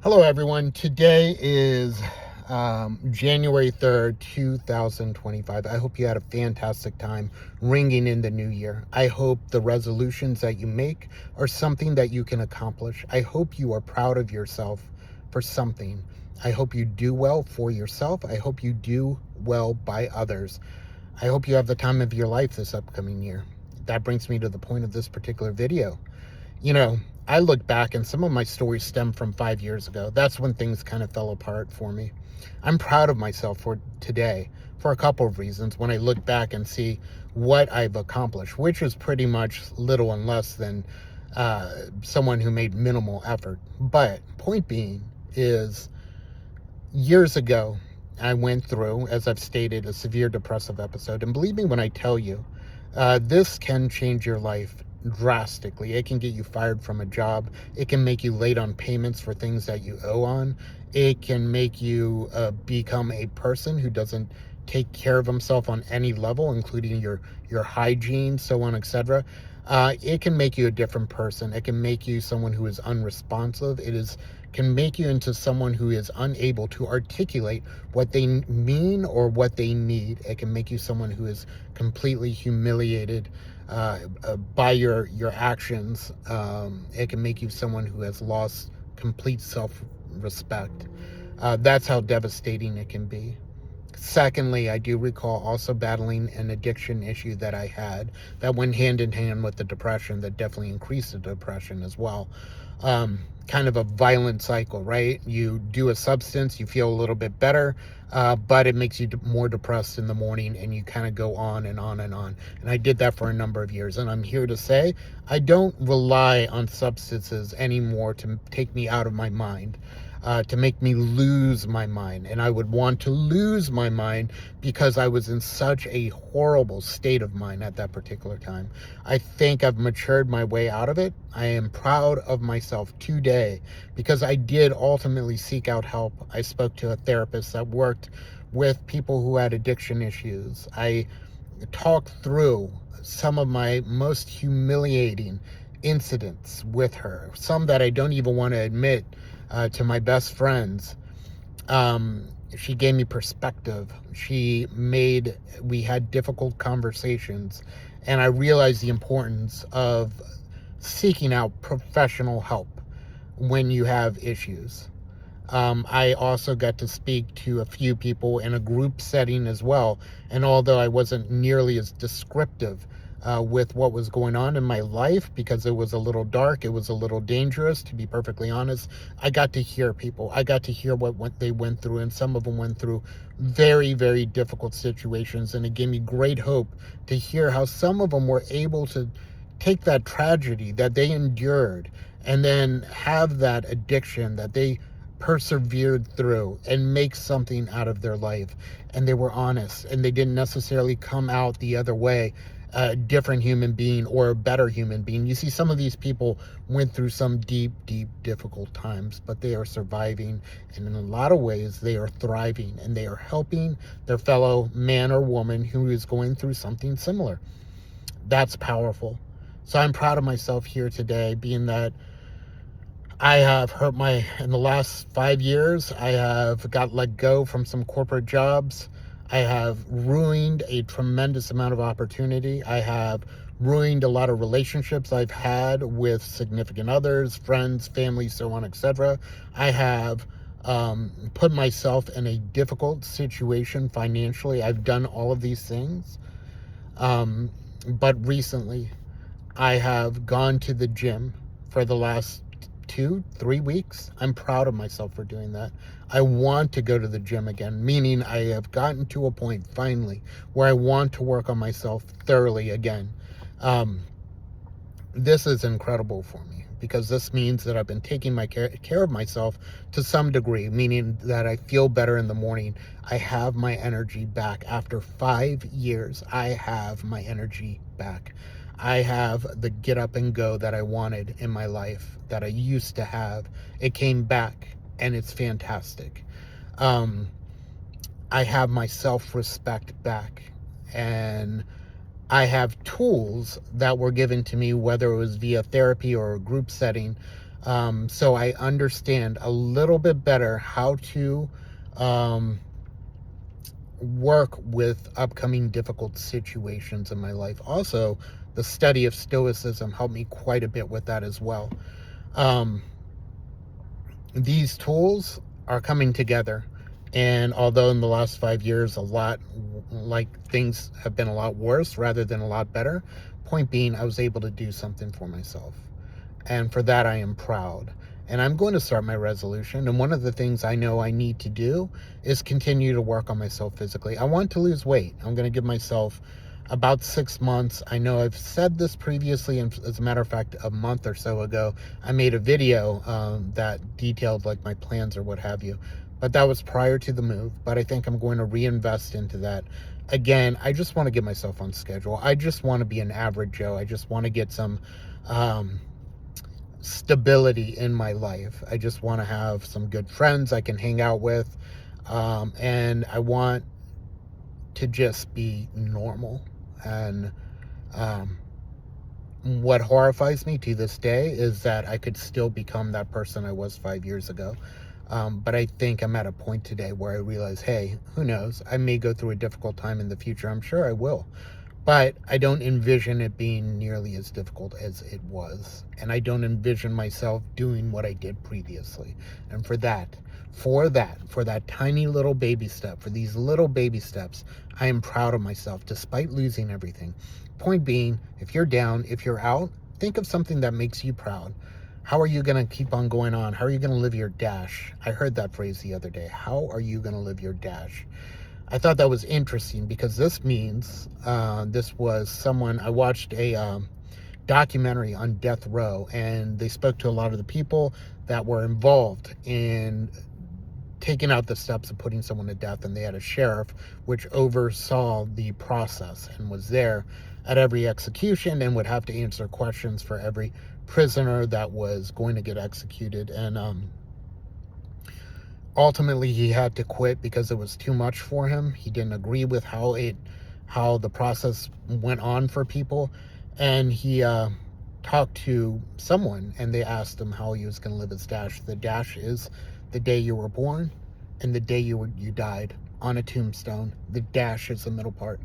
Hello, everyone. Today is January 3rd, 2025. I hope you had a fantastic time ringing in the new year. I hope the resolutions that you make are something that you can accomplish. I hope you are proud of yourself for something. I hope you do well for yourself. I hope you do well by others. I hope you have the time of your life this upcoming year. That brings me to the point of this particular video. You know, I look back and some of my stories stem from 5 years ago. That's when things kind of fell apart for me. I'm proud of myself for today for a couple of reasons when I look back and see what I've accomplished, which is pretty much little and less than someone who made minimal effort. But point being is years ago, I went through, as I've stated, a severe depressive episode. And believe me when I tell you, this can change your life drastically. It can get you fired from a job. It can make you late on payments for things that you owe on. It can make you become a person who doesn't take care of himself on any level, including your hygiene, so on, etc. It can make you a different person. It can make you someone who is unresponsive. Can make you into someone who is unable to articulate what they mean or what they need. It can make you someone who is completely humiliated by your actions. It can make you someone who has lost complete self-respect. That's how devastating it can be. Secondly, I do recall also battling an addiction issue that I had that went hand in hand with the depression, that definitely increased the depression as well. Kind of a violent cycle, right? You do a substance, you feel a little bit better, but it makes you more depressed in the morning, and you kind of go on and on and on. And I did that for a number of years. And I'm here to say I don't rely on substances anymore to take me out of my mind. To make me lose my mind. And I would want to lose my mind because I was in such a horrible state of mind at that particular time. I think I've matured my way out of it. I am proud of myself today because I did ultimately seek out help. I spoke to a therapist that worked with people who had addiction issues. I talked through some of my most humiliating incidents with her, some that I don't even want to admit to my best friends. She gave me perspective. We had difficult conversations, and I realized the importance of seeking out professional help when you have issues. I also got to speak to a few people in a group setting as well. And although I wasn't nearly as descriptive with what was going on in my life, because it was a little dark, it was a little dangerous, to be perfectly honest, I got to hear people. I got to hear what they went through, and some of them went through very, very difficult situations. And it gave me great hope to hear how some of them were able to take that tragedy that they endured and then have that addiction that they persevered through and make something out of their life. And they were honest, and they didn't necessarily come out the other way a different human being or a better human being. You see, some of these people went through some deep, deep, difficult times, but they are surviving, and in a lot of ways they are thriving, and they are helping their fellow man or woman who is going through something similar. That's powerful. So I'm proud of myself here today, being that I have in the last 5 years, I have got let go from some corporate jobs. I have ruined a tremendous amount of opportunity. I have ruined a lot of relationships I've had with significant others, friends, family, so on, etc. I have put myself in a difficult situation financially. I've done all of these things. But recently, I have gone to the gym for the last 2-3 weeks. I'm proud of myself for doing that. I want to go to the gym again, meaning I have gotten to a point finally where I want to work on myself thoroughly again. This is incredible for me because this means that I've been taking my care of myself to some degree, meaning that I feel better in the morning. I have my energy back. After 5 years, I have my energy back. I have the get up and go that I wanted in my life, that I used to have. It came back, and it's fantastic. I have my self-respect back, and I have tools that were given to me, whether it was via therapy or a group setting, So I understand a little bit better how to work with upcoming difficult situations in my life. Also, the study of Stoicism helped me quite a bit with that as well. Um, these tools are coming together. And although in the last 5 years, things have been a lot worse rather than a lot better, point being, I was able to do something for myself. And for that, I am proud. And I'm going to start my resolution. And one of the things I know I need to do is continue to work on myself physically. I want to lose weight. I'm going to give myself about 6 months. I know I've said this previously, and as a matter of fact, a month or so ago, I made a video that detailed like my plans or what have you. But that was prior to the move. But I think I'm going to reinvest into that. Again, I just want to get myself on schedule. I just want to be an average Joe. I just want to get some stability in my life. I just want to have some good friends I can hang out with. And I want to just be normal. And what horrifies me to this day is that I could still become that person I was 5 years ago. But I think I'm at a point today where I realize, hey, who knows? I may go through a difficult time in the future. I'm sure I will. But I don't envision it being nearly as difficult as it was. And I don't envision myself doing what I did previously. And for that tiny little baby step, for these little baby steps, I am proud of myself despite losing everything. Point being, if you're down, if you're out, think of something that makes you proud. How are you going to keep on going on? How are you going to live your dash? I heard that phrase the other day. How are you going to live your dash? I thought that was interesting because this means this was someone, I watched a documentary on death row, and they spoke to a lot of the people that were involved in taking out the steps of putting someone to death, and they had a sheriff which oversaw the process and was there at every execution and would have to answer questions for every prisoner that was going to get executed. And ultimately he had to quit because it was too much for him. He didn't agree with how the process went on for people. And he talked to someone, and they asked him how he was going to live his dash. The dash is the day you were born and the day you died on a tombstone. The dash is the middle part.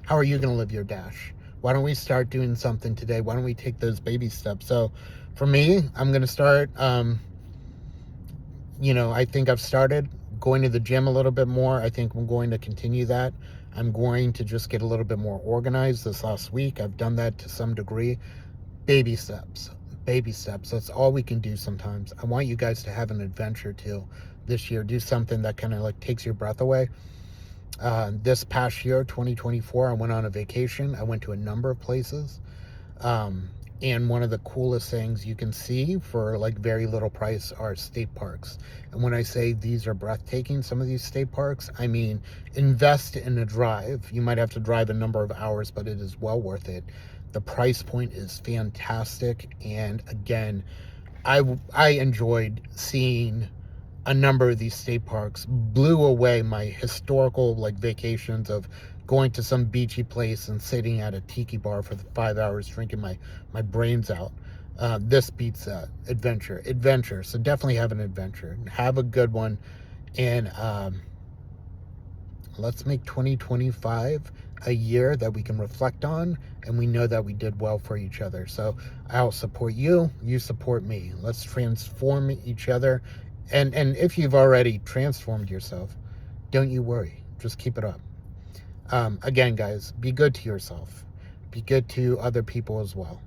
How are you going to live your dash? Why don't we start doing something today? Why don't we take those baby steps? So for me, I'm going to start I think I've started going to the gym a little bit more. I think I'm going to continue that. I'm going to just get a little bit more organized this last week. I've done that to some degree. Baby steps. Baby steps. That's all we can do sometimes. I want you guys to have an adventure too this year. Do something that kind of like takes your breath away. This past year, 2024, I went on a vacation. I went to a number of places. And one of the coolest things you can see for like very little price are state parks. And when I say these are breathtaking, some of these state parks, I mean, invest in a drive. You might have to drive a number of hours, but it is well worth it. The price point is fantastic. And again, I enjoyed seeing a number of these state parks. Blew away my historical like vacations of going to some beachy place and sitting at a tiki bar for 5 hours drinking my brains out. This beats that. Adventure. So definitely have an adventure. Have a good one. And let's make 2025 a year that we can reflect on, and we know that we did well for each other. So I'll support you, you support me. Let's transform each other. And if you've already transformed yourself, don't you worry. Just keep it up. Again, guys, be good to yourself. Be good to other people as well.